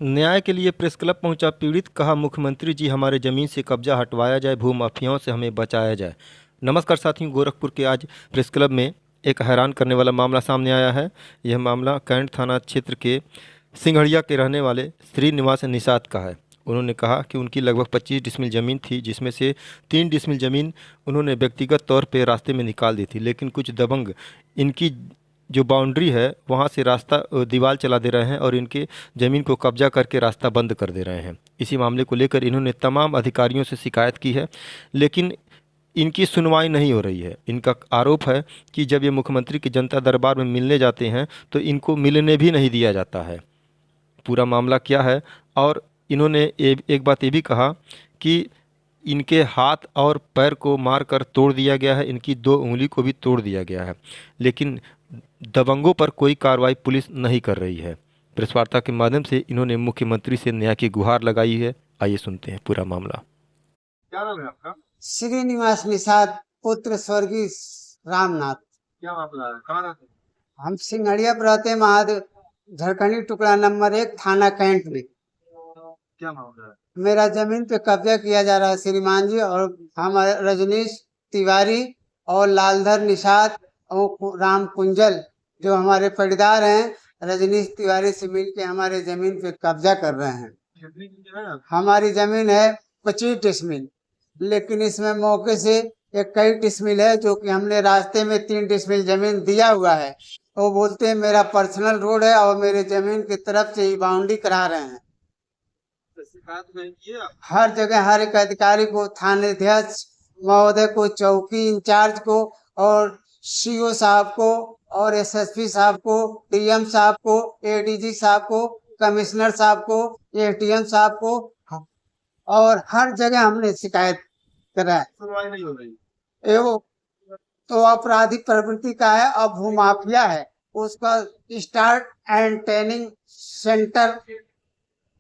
न्याय के लिए प्रेस क्लब पहुंचा पीड़ित, कहा मुख्यमंत्री जी हमारे ज़मीन से कब्जा हटवाया जाए, भूमाफियाओं से हमें बचाया जाए। नमस्कार साथियों, गोरखपुर के आज प्रेस क्लब में एक हैरान करने वाला मामला सामने आया है। यह मामला कैंट थाना क्षेत्र के सिंघड़िया के रहने वाले श्रीनिवास निषाद का है। उन्होंने कहा कि उनकी लगभग 25 डिसमिल ज़मीन थी, जिसमें से 3 डिसमिल ज़मीन उन्होंने व्यक्तिगत तौर पे रास्ते में निकाल दी थी, लेकिन कुछ दबंग इनकी जो बाउंड्री है वहाँ से रास्ता दीवार चला दे रहे हैं और इनके ज़मीन को कब्जा करके रास्ता बंद कर दे रहे हैं। इसी मामले को लेकर इन्होंने तमाम अधिकारियों से शिकायत की है, लेकिन इनकी सुनवाई नहीं हो रही है। इनका आरोप है कि जब ये मुख्यमंत्री के जनता दरबार में मिलने जाते हैं तो इनको मिलने भी नहीं दिया जाता है। पूरा मामला क्या है, और इन्होंने एक बात ये भी कहा कि इनके हाथ और पैर को मारकर तोड़ दिया गया है, इनकी 2 उंगली को भी तोड़ दिया गया है, लेकिन दबंगों पर कोई कार्रवाई पुलिस नहीं कर रही है। प्रेस वार्ता के माध्यम से इन्होंने मुख्यमंत्री से न्याय की गुहार लगाई है। आइए सुनते हैं पूरा मामला। क्या नाम है आपका? श्रीनिवास निषाद, पुत्र स्वर्गीय रामनाथ। क्या मामला है? कहाँ रहते हैं? हम सिंघड़िया पर रहते हैं, महादेव झरकंडी टुकड़ा नंबर 1 थाना कैंट में। क्या मामला है? मेरा जमीन पे कब्जा किया जा रहा है श्रीमान जी, और हम रजनीश तिवारी और लालधर निषाद और राम कुंजल जो हमारे पड़ीदार हैं, रजनीश तिवारी से मिलके हमारे जमीन पे कब्जा कर रहे हैं। कितनी जमीन है? हमारी जमीन है 25 डिसमिल, लेकिन इसमें मौके से 21 डिसमिल है, जो कि हमने रास्ते में 3 डिसमिल जमीन दिया हुआ है। वो बोलते हैं मेरा पर्सनल रोड है और मेरे जमीन की तरफ से ही बाउंड्री करा रहे हैं। तो शिकायत नहीं की है? हर जगह हर एक अधिकारी को, थानाध्यक्ष महोदय को, चौकी इंचार्ज को और सीओ साहब को और एसएसपी साहब को, डीएम साहब को, एडीजी साहब को, कमिश्नर साहब को, एटीएम साहब को, और हर जगह हमने शिकायत करा है। सुनवाई नहीं हो रही। एवं तो आपराधिक प्रवृत्ति का है और भूमाफिया है। उसका स्टार्ट एंड ट्रेनिंग सेंटर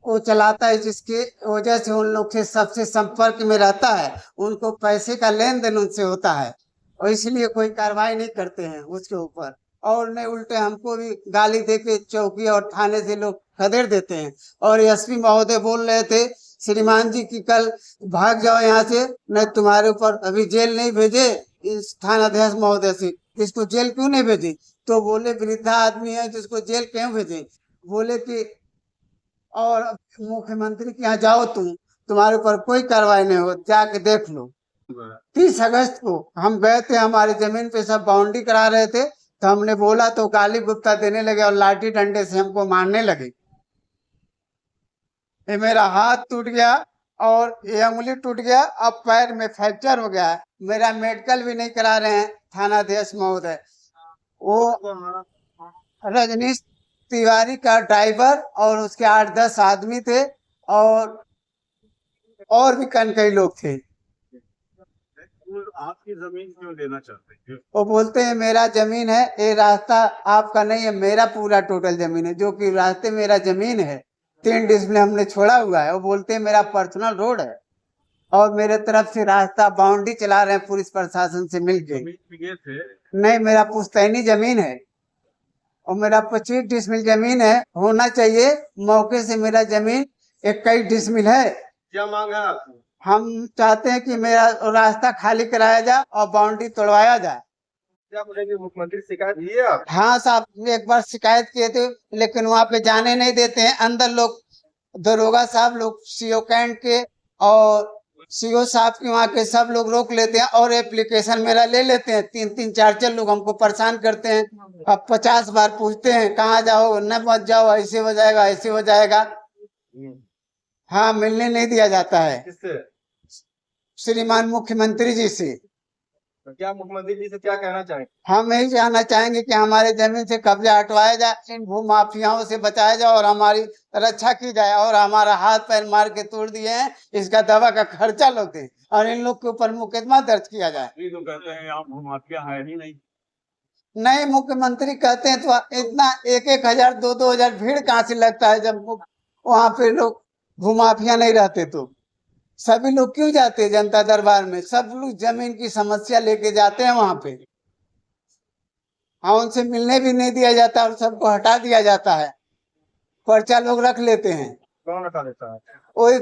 वो चलाता है, जिसके वजह से उन लोग से सबसे संपर्क में रहता है, उनको पैसे का लेन देन उनसे होता है, और इसलिए कोई कार्रवाई नहीं करते हैं उसके ऊपर। और नहीं, उल्टे हमको भी गाली देके चौकी और थाने से लोग खदेड़ देते हैं। और एसपी महोदय बोल रहे थे श्रीमान जी की कल भाग जाओ यहाँ से, नहीं तुम्हारे ऊपर अभी जेल नहीं भेजे इस थानाध्यक्ष महोदय से, इसको जेल क्यों नहीं भेजे? तो बोले वृद्धा आदमी है जिसको जेल क्यों भेजे? बोले कि और मुख्यमंत्री के यहाँ जाओ, तुम्हारे ऊपर कोई कार्रवाई नहीं हो, जाके देख लो। 30 अगस्त को हम गए थे, हमारी जमीन पे सब बाउंड्री करा रहे थे, तो हमने बोला तो गाली गुप्ता देने लगे और लाठी डंडे से हमको मारने लगे। ये मेरा हाथ टूट गया और ये उंगली टूट गया, अब पैर में फ्रैक्चर हो गया है। मेरा मेडिकल भी नहीं करा रहे हैं थानाध्यक्ष महोदय। वो रजनीश तिवारी का ड्राइवर और उसके 8-10 आदमी थे, और भी कई लोग थे। आपकी जमीन क्यों लेना चाहते हैं? वो बोलते हैं मेरा जमीन है, ये रास्ता आपका नहीं है, मेरा पूरा टोटल जमीन है, जो कि रास्ते मेरा जमीन है 3 डिसमिल हमने छोड़ा हुआ है। वो बोलते हैं मेरा पर्सनल रोड है और मेरे तरफ से रास्ता बाउंड्री चला रहे हैं पुलिस प्रशासन से मिलके। नहीं, मेरा पुश्तैनी जमीन है और मेरा 25 डिसमिल जमीन है, होना चाहिए। मौके से मेरा जमीन 21 डिसमिल है। क्या मांग है आपकी? हम चाहते हैं कि मेरा रास्ता खाली कराया जाए और बाउंड्री तोड़वाया जाए। क्या बोलेंगे? मुख्यमंत्री शिकायत की है आप? हाँ साहब, एक बार शिकायत किए थे, लेकिन वहाँ पे जाने नहीं देते हैं। अंदर लोग, दरोगा साहब लोग, सीओ कैंट के और सीओ साहब के वहाँ के सब लोग रोक लेते हैं और एप्लीकेशन मेरा ले लेते हैं। 3-3, 4-4 लोग हमको परेशान करते हैं। अब 50 बार पूछते हैं कहाँ जाओ, न मत जाओ, ऐसे हो जाएगा, ऐसे हो जाएगा। हाँ, मिलने नहीं दिया जाता है। किससे? श्रीमान मुख्यमंत्री जी से। तो क्या मुख्यमंत्री जी से क्या कहना चाहेंगे? हम यही जानना चाहेंगे कि हमारे जमीन से कब्जा हटवाया जाए, इन भूमाफियाओं से बचाया जाए और हमारी रक्षा की जाए। और हमारा हाथ पैर मार के तोड़ दिए हैं, इसका दवा का खर्चा लोग दें और इन लोग के ऊपर मुकदमा दर्ज किया जाए। तो कहते हैं आप भूमाफिया है ही नहीं। नहीं, मुख्यमंत्री कहते हैं तो इतना 1-1 हजार 2-2 हजार भीड़ कहाँ से लगता है जब वहाँ पे लोग भूमाफिया नहीं रहते? तो सभी लोग क्यों जाते हैं जनता दरबार में? सब लोग जमीन की समस्या लेके जाते हैं वहां पे। हाँ, उनसे मिलने भी नहीं दिया जाता और सबको हटा दिया जाता है, पर्चा लोग रख लेते हैं। कौन हटा देता है? वही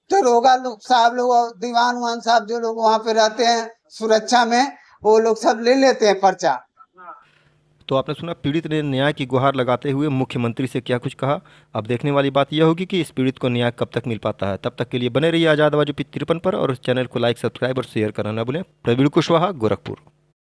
दरोगा लोग साहब लोग और दीवान उवान साहब जो लोग वहाँ पे रहते हैं सुरक्षा में, वो लोग सब ले लेते हैं पर्चा। तो आपने सुना पीड़ित ने न्याय की गुहार लगाते हुए मुख्यमंत्री से क्या कुछ कहा। अब देखने वाली बात यह होगी कि इस पीड़ित को न्याय कब तक मिल पाता है। तब तक के लिए बने रहिए आज़ाद आवाज़ OP 53 पर और उस चैनल को लाइक, सब्सक्राइब और शेयर करना ना भूलें। प्रवीण कुशवाहा, गोरखपुर।